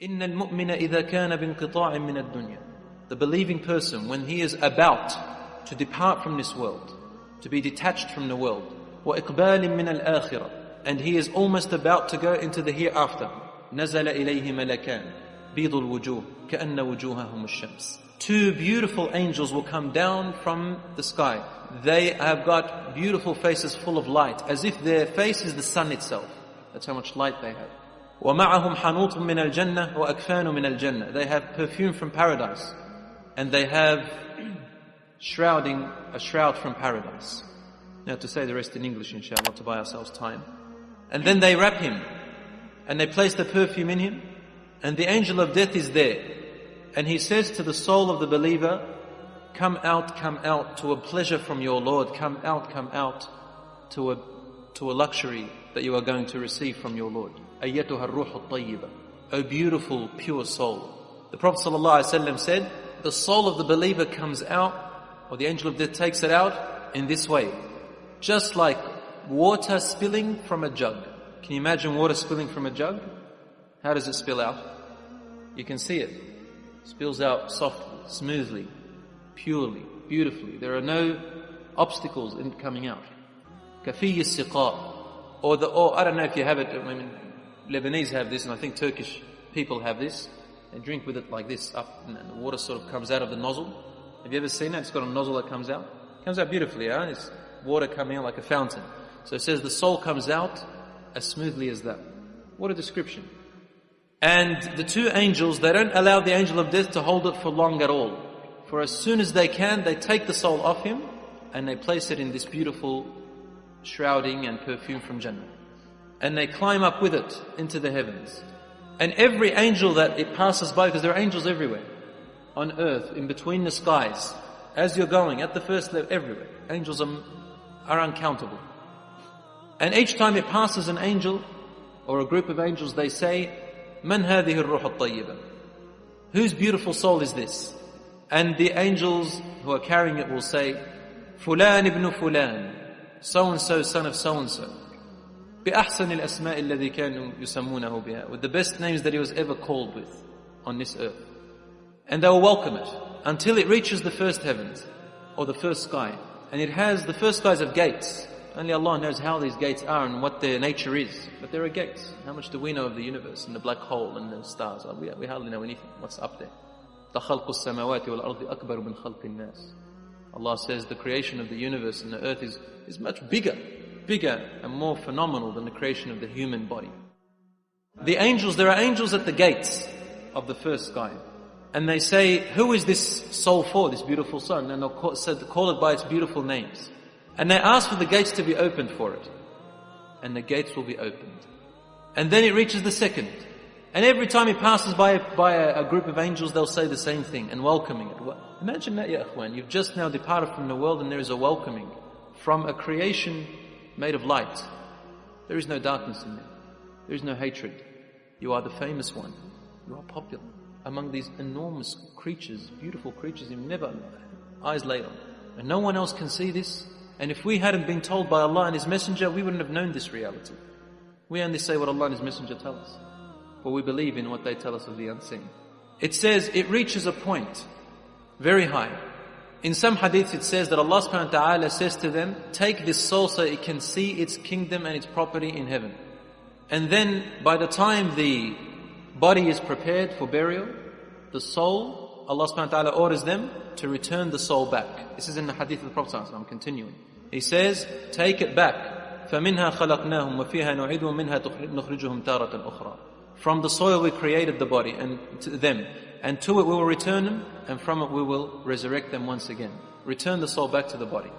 إن المؤمن إذا كان بانقطاع من الدنيا. The believing person, when he is about to depart from this world, to be detached from the world, وإقبال من الآخرة, and he is almost about to go into the hereafter, نزل إليه ملكان بيض الوجوه كأن وجوههم الشمس. Two beautiful angels will come down from the sky. They have got beautiful faces full of light, as if their face is the sun itself. That's how much light they have. وَمَعَهُمْ حَنُوطٌ مِّنَ الْجَنَّةِ وَأَكْفَانٌ مِّنَ الْجَنَّةِ. They have perfume from paradise, and they have a shroud from paradise. Now to say the rest in English, inshallah, to buy ourselves time. And then they wrap him, and they place the perfume in him, and the angel of death is there. And he says to the soul of the believer, come out to a pleasure from your Lord, come out to a luxury that you are going to receive from your Lord. أَيَّتُهَا الرُّوحُ الطَّيِّبَةِ. O beautiful, pure soul. The Prophet ﷺ said, the soul of the believer comes out, or the angel of death takes it out in this way. Just like water spilling from a jug. Can you imagine water spilling from a jug? How does it spill out? You can see it. It spills out softly, smoothly, purely, beautifully. There are no obstacles in coming out. كَفِيِّ السِّقَاء. Or I don't know if you have it, I mean, Lebanese have this, and I think Turkish people have this. They drink with it like this, up, and the water sort of comes out of the nozzle. Have you ever seen that? It's got a nozzle that comes out. It comes out beautifully, huh? It's water coming out like a fountain. So it says the soul comes out as smoothly as that. What a description. And the two angels, they don't allow the angel of death to hold it for long at all. For as soon as they can, they take the soul off him, and they place it in this beautiful shrouding and perfume from Jannah. And they climb up with it into the heavens. And every angel that it passes by, because there are angels everywhere, on earth, in between the skies, as you're going, at the first level, everywhere. Angels are uncountable. And each time it passes an angel, or a group of angels, they say, Man هذه الروح الطيبة? Whose beautiful soul is this? And the angels who are carrying it will say, Fulan ibn Fulan, so-and-so, son of so-and-so. بأحسن الأسماء الذي كانوا يسمونه بها. With the best names that he was ever called with on this earth. And they will welcome it until it reaches the first heavens, or the first sky. And the first skies have gates. Only Allah knows how these gates are and what their nature is. But there are gates. How much do we know of the universe and the black hole and the stars? We hardly know anything. What's up there? لَخَلْقُ السَّمَوَاتِ وَالْأَرْضِ أَكْبَرُ مِنْ خَلْقِ النَّاسِ. Allah says the creation of the universe and the earth is much bigger and more phenomenal than the creation of the human body. The angels, there are angels at the gates of the first sky. And they say, who is this soul for, this beautiful soul? And they'll call it by its beautiful names. And they ask for the gates to be opened for it. And the gates will be opened. And then it reaches the second. And every time it passes by a group of angels, they'll say the same thing and welcoming it. Imagine that, ya akhwan. You've just now departed from the world and there is a welcoming from a creation made of light. There is no darkness in there. There is no hatred. You are the famous one. You are popular among these enormous creatures, beautiful creatures you've never eyes laid on. And no one else can see this. And if we hadn't been told by Allah and His Messenger, we wouldn't have known this reality. We only say what Allah and His Messenger tell us. For we believe in what they tell us of the unseen. It says it reaches a point very high. In some hadith it says that Allah subhanahu wa ta'ala says to them, take this soul so it can see its kingdom and its property in heaven. And then by the time the body is prepared for burial, the soul, Allah subhanahu wa ta'ala orders them to return the soul back. This is in the hadith of the Prophet sallallahu alaihi wasallam. I'm continuing. He says, take it back. فَمِنْهَا خَلَقْنَاهُمْ وَفِيهَا نُعِيدُ وَمِنْهَا نُخْرِجُهُمْ تَارَةً أُخْرَى. From the soil we created the body and to them. And to it we will return them, and from it we will resurrect them once again. Return the soul back to the body.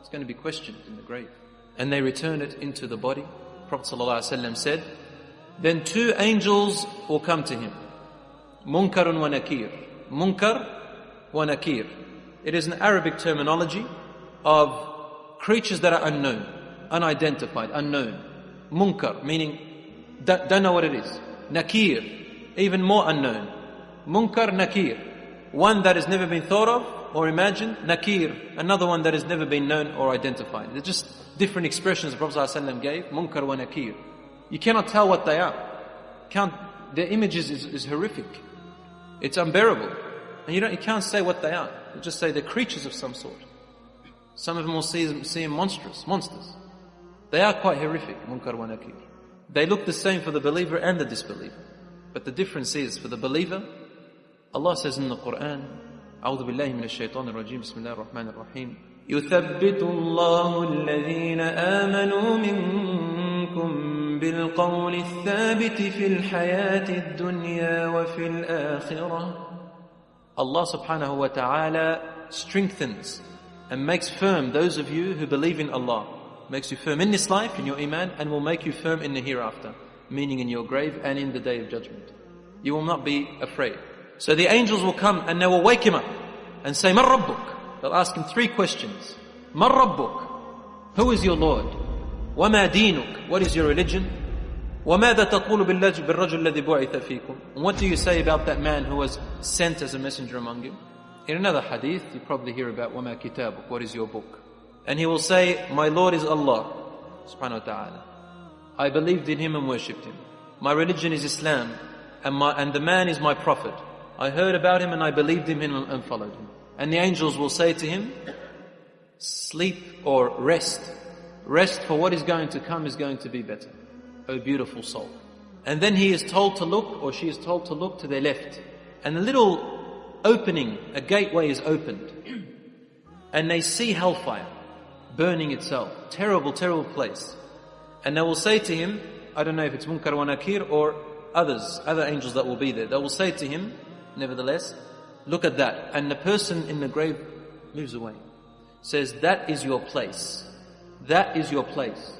It's going to be questioned in the grave. And they return it into the body. Prophet ﷺ said, then two angels will come to him. Munkar wa Nakir. Munkar wa Nakir. It is an Arabic terminology of creatures that are unknown, unidentified, unknown. Munkar, meaning don't know what it is. Nakir, even more unknown. Munkar, Nakir. One that has never been thought of or imagined. Nakir, another one that has never been known or identified. They're just different expressions the Prophet ﷺ gave. Munkar wa Nakir. You cannot tell what they are. Can't their images is horrific. It's unbearable. And you can't say what they are. You just say they're creatures of some sort. Some of them will see them monsters. They are quite horrific, Munkar wa Nakir. They look the same for the believer and the disbeliever. But the difference is, for the believer, Allah says in the Quran, أعوذ بالله من الشيطان الرجيم بسم الله الرحمن الرحيم يثبت الله الذين آمنوا منكم بالقول الثابت في الحياة الدنيا وفي الآخرة. Allah subhanahu wa ta'ala strengthens and makes firm those of you who believe in Allah. Makes you firm in this life, in your iman, and will make you firm in the hereafter, meaning in your grave and in the day of judgment. You will not be afraid. So the angels will come and they will wake him up and say, Man Rabbuk? They'll ask him 3 questions. Man Rabbuk? Who is your Lord? وما دينك? What is your religion? وماذا تقول بالرجل الذي بعث فيكم? And what do you say about that man who was sent as a messenger among you? In another hadith, you probably hear about وما كتابك? What is your book? And he will say, my Lord is Allah subhanahu wa ta'ala. I believed in Him and worshipped Him. My religion is Islam, and the man is my prophet. I heard about him and I believed in him and followed him. And the angels will say to him, sleep or rest. Rest, for what is going to come is going to be better. O beautiful soul. And then he is told to look, or she is told to look to their left. And a little opening, a gateway is opened. And they see hellfire burning itself. Terrible, terrible place. And they will say to him, I don't know if it's Munkar wa Nakir or other angels that will be there. They will say to him, nevertheless, look at that. And the person in the grave moves away. Says, that is your place. That is your place.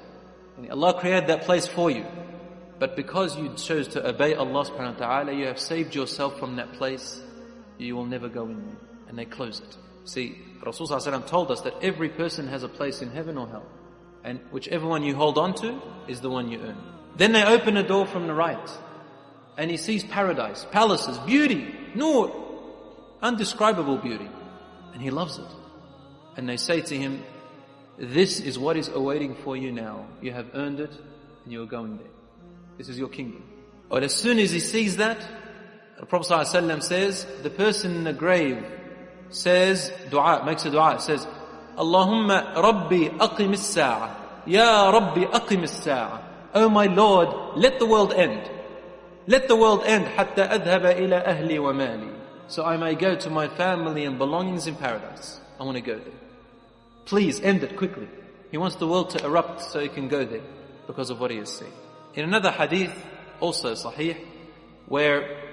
And Allah created that place for you. But because you chose to obey Allah subhanahu wa ta'ala, you have saved yourself from that place. You will never go in there. And they close it. See, Rasulullah told us that every person has a place in heaven or hell. And whichever one you hold on to is the one you earn. Then they open a door from the right. And he sees paradise, palaces, beauty, nur, undescribable beauty. And he loves it. And they say to him, this is what is awaiting for you now. You have earned it and you are going there. This is your kingdom. But as soon as he sees that, the Prophet ﷺ says, the person in the grave says, makes a dua, says, Allahumma Rabbi aqim as-sa'a. Ya Rabbi aqim as-sa'a. Oh my Lord, let the world end. Let the world end حتى أذهب إلى أهلي ومالي. So I may go to my family and belongings in paradise. I want to go there. Please end it quickly. He wants the world to erupt so he can go there because of what he has seen. In another hadith, also sahih, where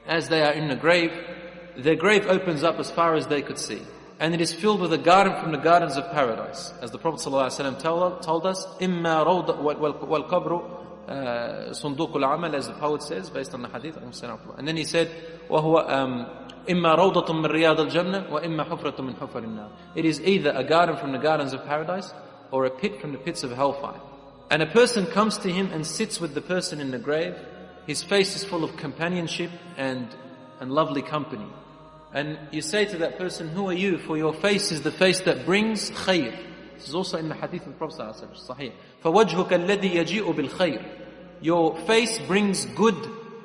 as they are in the grave, their grave opens up as far as they could see. And it is filled with a garden from the gardens of paradise. As the Prophet ﷺ told us, إِمَّا رَوْضَ وَالْقَبْرُ صُنْدُوقُ الْعَمَلِ, as the poet says, based on the hadith. And then he said, وَهُوَ إِمَّا رَوْضَةٌ مِّن رِيَاضِ الْجَنَّةِ وَإِمَّا حُفْرَةٌ مِّن حُفَرِ النَّارِ. It is either a garden from the gardens of paradise or a pit from the pits of hellfire. And a person comes to him and sits with the person in the grave. His face is full of companionship and lovely company. And you say to that person, who are you? For your face is the face that brings khayr. This is also in the hadith of the Prophet ﷺ. فَوَجْهُكَ الَّذِي يَجِئُ بِالْخَيْرِ. Your face brings good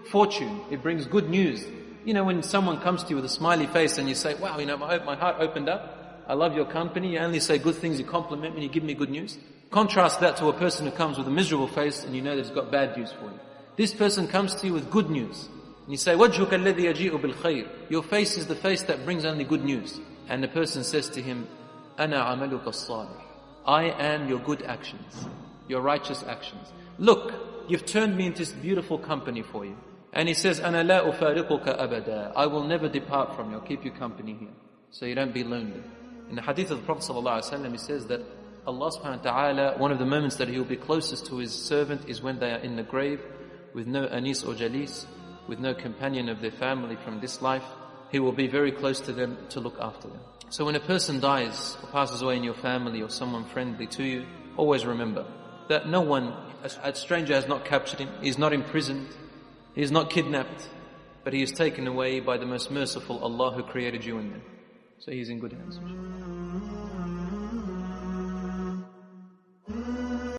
fortune. It brings good news. You know, when someone comes to you with a smiley face and you say, wow, you know, my heart opened up. I love your company. You only say good things. You compliment me. You give me good news. Contrast that to a person who comes with a miserable face and you know that he's got bad news for you. This person comes to you with good news. And you say, وَجْهُكَ الَّذِي يَجِئُ بِالْخَيْرِ. Your face is the face that brings only good news. And the person says to him, أَنَا عَمَلُكَ الصَّالِحِ. I am your good actions, your righteous actions. Look, you've turned me into this beautiful company for you. And he says, أَنَا لَا أُفَارِقُكَ أَبَدًا. I will never depart from you. I'll keep you company here. So you don't be lonely. In the hadith of the Prophet ﷺ, he says that Allah subhanahu wa ta'ala, one of the moments that He will be closest to His servant is when they are in the grave with no anis or jalis, with no companion of their family from this life. He will be very close to them to look after them. So when a person dies or passes away in your family or someone friendly to you, always remember that no one, a stranger has not captured him, he is not imprisoned, he is not kidnapped, but he is taken away by the most merciful Allah who created you and them. So he is in good hands.